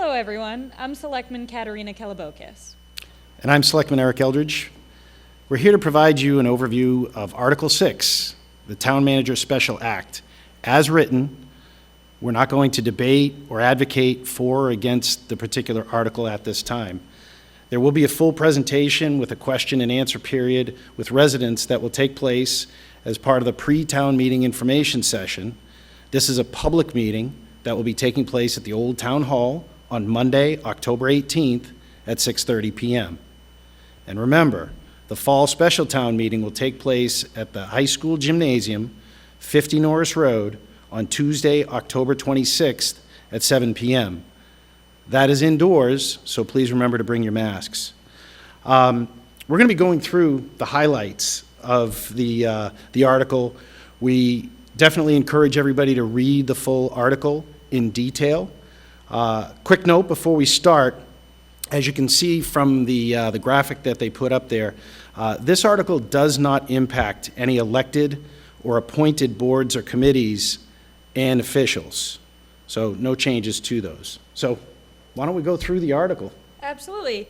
Hello, everyone. I'm Selectman Katerina Kalabokis. And I'm Selectman Eldridge. We're here to provide you an overview of Article 6, the Town Manager Special Act. As written, we're not going to debate or advocate for or against the particular article at this time. There will be a full presentation with a question and answer period with residents that will take place as part of the pre-town meeting information session. This is a public meeting that will be taking place at the Old Town Hall on Monday, October 18th at 6:30 p.m. And remember, the fall special town meeting will take place at the high school gymnasium, 50 Norris Road, on Tuesday, October 26th at 7 p.m. That is indoors, so please remember to bring your masks. We're going to be going through the highlights of the article. We definitely encourage everybody to read the full article in detail. Quick note before we start, as you can see from the graphic that they put up there, this article does not impact any elected or appointed boards or committees and officials. So no changes to those. So why don't we go through the article? Absolutely.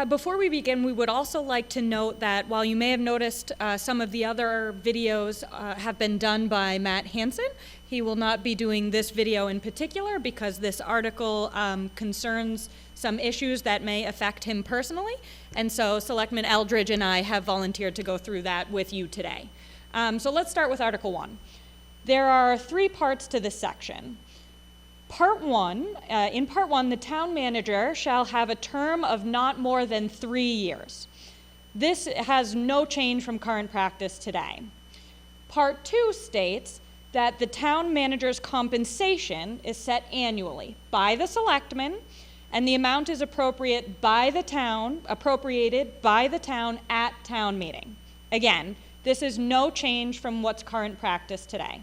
Before we begin, we would also like to note that while you may have noticed some of the other videos have been done by Matt Hansen, he will not be doing this video in particular because this article concerns some issues that may affect him personally. And so Selectman Eldridge and I have volunteered to go through that with you today. So let's start with Article 1. There are 3 parts to this section. In Part 1, the town manager shall have a term of not more than 3 years. This has no change from current practice today. Part 2 states that the town manager's compensation is set annually by the selectmen, and the amount is appropriated by the town at town meeting. Again, this is no change from what's current practice today.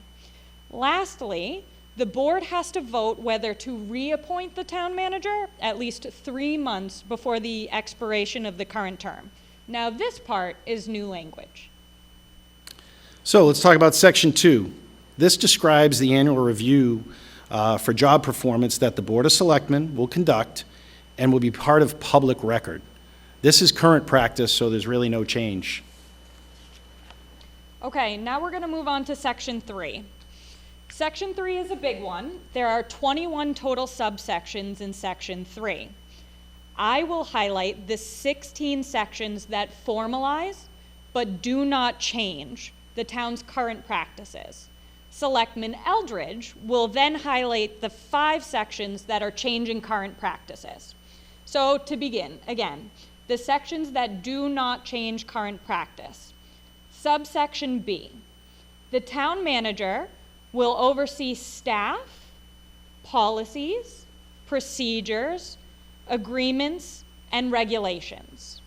Lastly, the board has to vote whether to reappoint the town manager at least 3 months before the expiration of the current term. Now, this part is new language. So let's talk about Section 2. This describes the annual review for job performance that the Board of Selectmen will conduct and will be part of public record. This is current practice, so there's really no change. Okay, now we're going to move on to Section 3. Section 3 is a big one. There are 21 total subsections in Section 3. I will highlight the 16 sections that formalize but do not change the town's current practices. Selectman Eldridge will then highlight the 5 sections that are changing current practices. So to begin, again, the sections that do not change current practice. Subsection B, the town manager will oversee staff, policies, procedures, agreements, and regulations.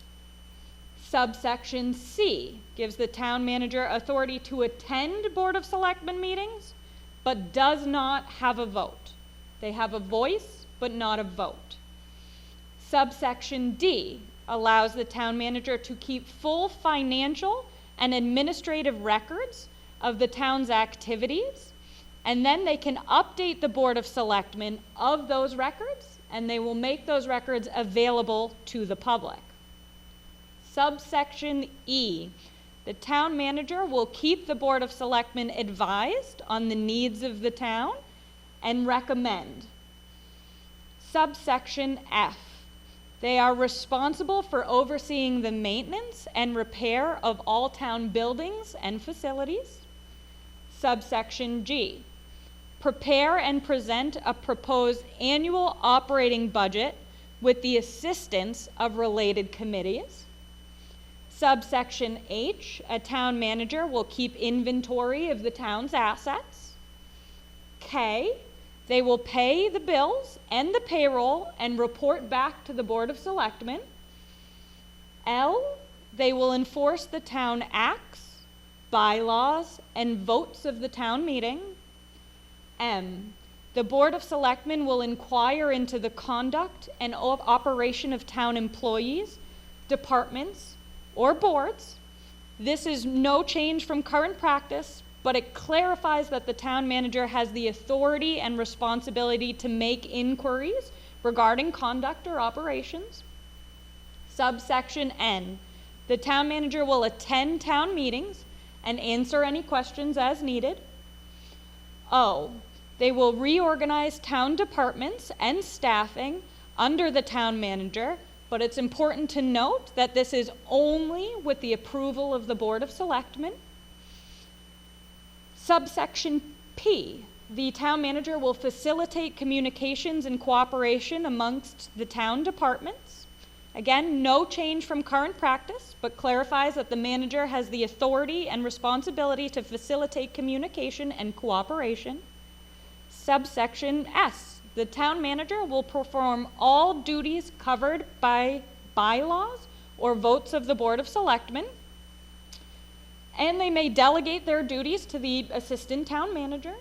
Subsection C gives the town manager authority to attend Board of Selectmen meetings, but does not have a vote. They have a voice, but not a vote. Subsection D allows the town manager to keep full financial and administrative records of the town's activities, and then they can update the Board of Selectmen of those records, and they will make those records available to the public. Subsection E, the town manager will keep the Board of Selectmen advised on the needs of the town and recommend. Subsection F, they are responsible for overseeing the maintenance and repair of all town buildings and facilities. Subsection G, prepare and present a proposed annual operating budget with the assistance of related committees. Subsection H, a town manager will keep inventory of the town's assets. K, they will pay the bills and the payroll and report back to the Board of Selectmen. L, they will enforce the town acts, bylaws, and votes of the town meeting. M, the Board of Selectmen will inquire into the conduct and operation of town employees, departments, or boards. This is no change from current practice, but it clarifies that the town manager has the authority and responsibility to make inquiries regarding conduct or operations. Subsection N, the town manager will attend town meetings and answer any questions as needed. O, they will reorganize town departments and staffing under the town manager, but it's important to note that this is only with the approval of the Board of Selectmen. Subsection P, the town manager will facilitate communications and cooperation amongst the town departments. Again, no change from current practice, but clarifies that the manager has the authority and responsibility to facilitate communication and cooperation. Subsection S, the town manager will perform all duties covered by bylaws or votes of the Board of Selectmen, and they may delegate their duties to the assistant town manager.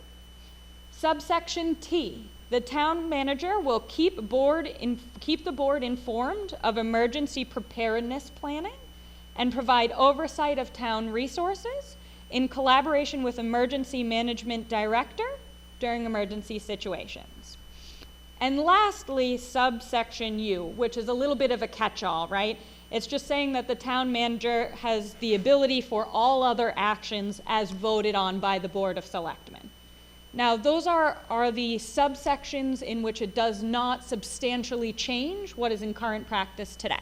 Subsection T, the town manager will keep the board informed of emergency preparedness planning and provide oversight of town resources in collaboration with emergency management director during emergency situations. And lastly, subsection U, which is a little bit of a catch-all, right? It's just saying that the town manager has the ability for all other actions as voted on by the Board of Selectmen. Now, those are the subsections in which it does not substantially change what is in current practice today.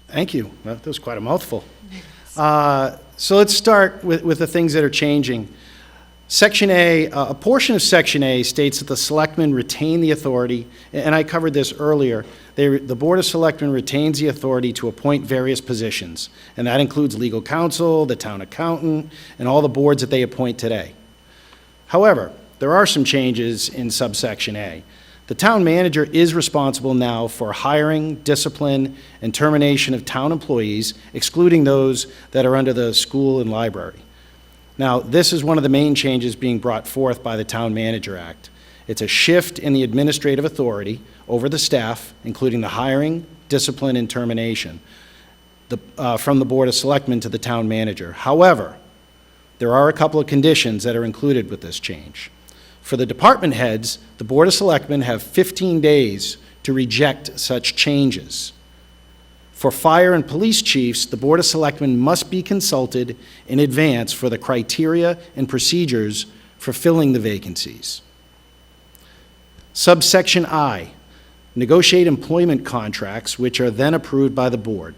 Thank you. Well, that was quite a mouthful. So let's start with the things that are changing. Section A, a portion of Section A states that the selectmen retain the authority, and I covered this earlier, the Board of Selectmen retains the authority to appoint various positions, and that includes legal counsel, the town accountant, and all the boards that they appoint today. However, there are some changes in subsection A. The town manager is responsible now for hiring, discipline, and termination of town employees, excluding those that are under the school and library. Now, this is one of the main changes being brought forth by the Town Manager Act. It's a shift in the administrative authority over the staff, including the hiring, discipline, and termination, from the Board of Selectmen to the town manager. However, there are a couple of conditions that are included with this change. For the department heads, the Board of Selectmen have 15 days to reject such changes. For fire and police chiefs, the Board of Selectmen must be consulted in advance for the criteria and procedures for filling the vacancies. Subsection I, negotiate employment contracts, which are then approved by the board.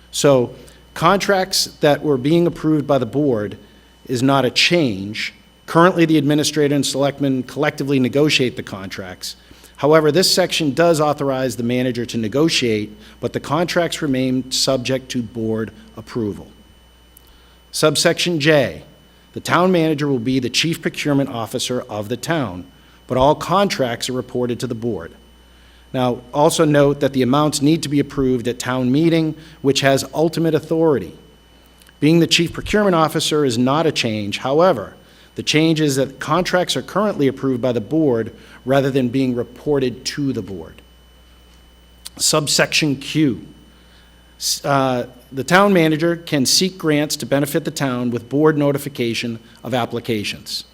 So contracts that were being approved by the board is not a change. Currently, the administrator and selectmen collectively negotiate the contracts. However, this section does authorize the manager to negotiate, but the contracts remain subject to board approval. Subsection J, the town manager will be the chief procurement officer of the town, but all contracts are reported to the board. Now, also note that the amounts need to be approved at town meeting, which has ultimate authority. Being the chief procurement officer is not a change. However, the change is that contracts are currently approved by the board rather than being reported to the board. Subsection Q, the town manager can seek grants to benefit the town with board notification of applications.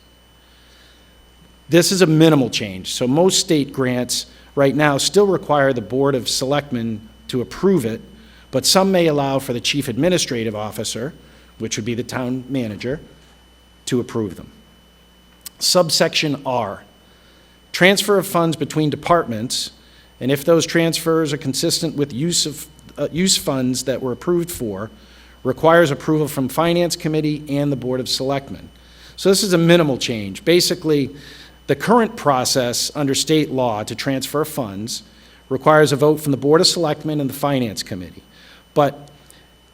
This is a minimal change. So most state grants right now still require the Board of Selectmen to approve it, but some may allow for the chief administrative officer, which would be the town manager, to approve them. Subsection R, transfer of funds between departments, and if those transfers are consistent with use funds that were approved for, requires approval from Finance Committee and the Board of Selectmen. So this is a minimal change. Basically, the current process under state law to transfer funds requires a vote from the Board of Selectmen and the Finance Committee. But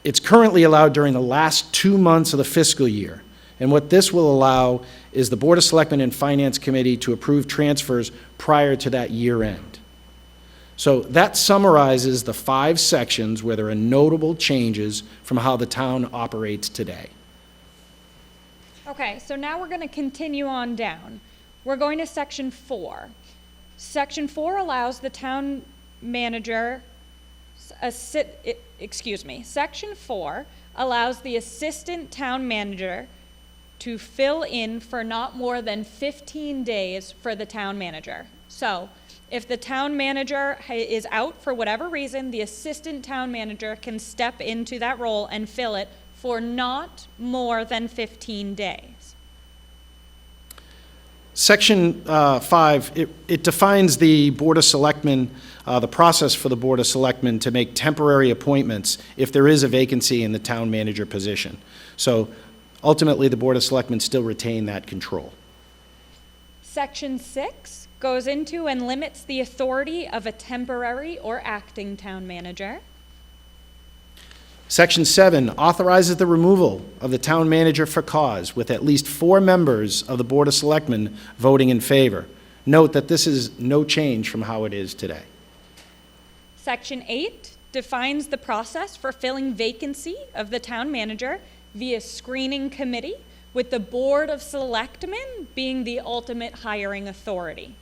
it's currently allowed during the last 2 months of the fiscal year. And what this will allow is the Board of Selectmen and Finance Committee to approve transfers prior to that year end. So that summarizes the 5 sections where there are notable changes from how the town operates today. Okay, so now we're going to continue on down. We're going to section 4. Section 4 allows the town manager, Section 4 allows the assistant town manager to fill in for not more than 15 days for the town manager. So If the town manager is out for whatever reason, the assistant town manager can step into that role and fill it for not more than 15 days. Section 5, it defines the Board of Selectmen, the process for the Board of Selectmen to make temporary appointments if there is a vacancy in the town manager position. So ultimately, the Board of Selectmen still retain that control. Section 6 goes into and limits the authority of a temporary or acting town manager. Section 7 authorizes the removal of the town manager for cause with at least 4 members of the Board of Selectmen voting in favor. Note that this is no change from how it is today. Section 8 defines the process for filling vacancy of the town manager via screening committee, with the Board of Selectmen being the ultimate hiring authority.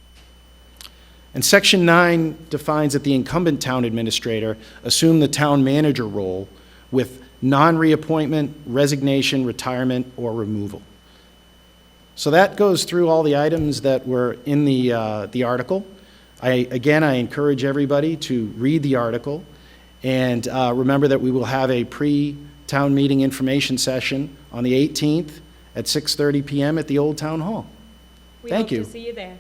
And Section 9 defines that the incumbent town administrator assume the town manager role with non-reappointment, resignation, retirement, or removal. So that goes through all the items that were in the article. I encourage everybody to read the article, and remember that we will have a pre-town meeting information session on the 18th at 6:30 p.m. at the Old Town Hall. We Thank hope you. to see you there.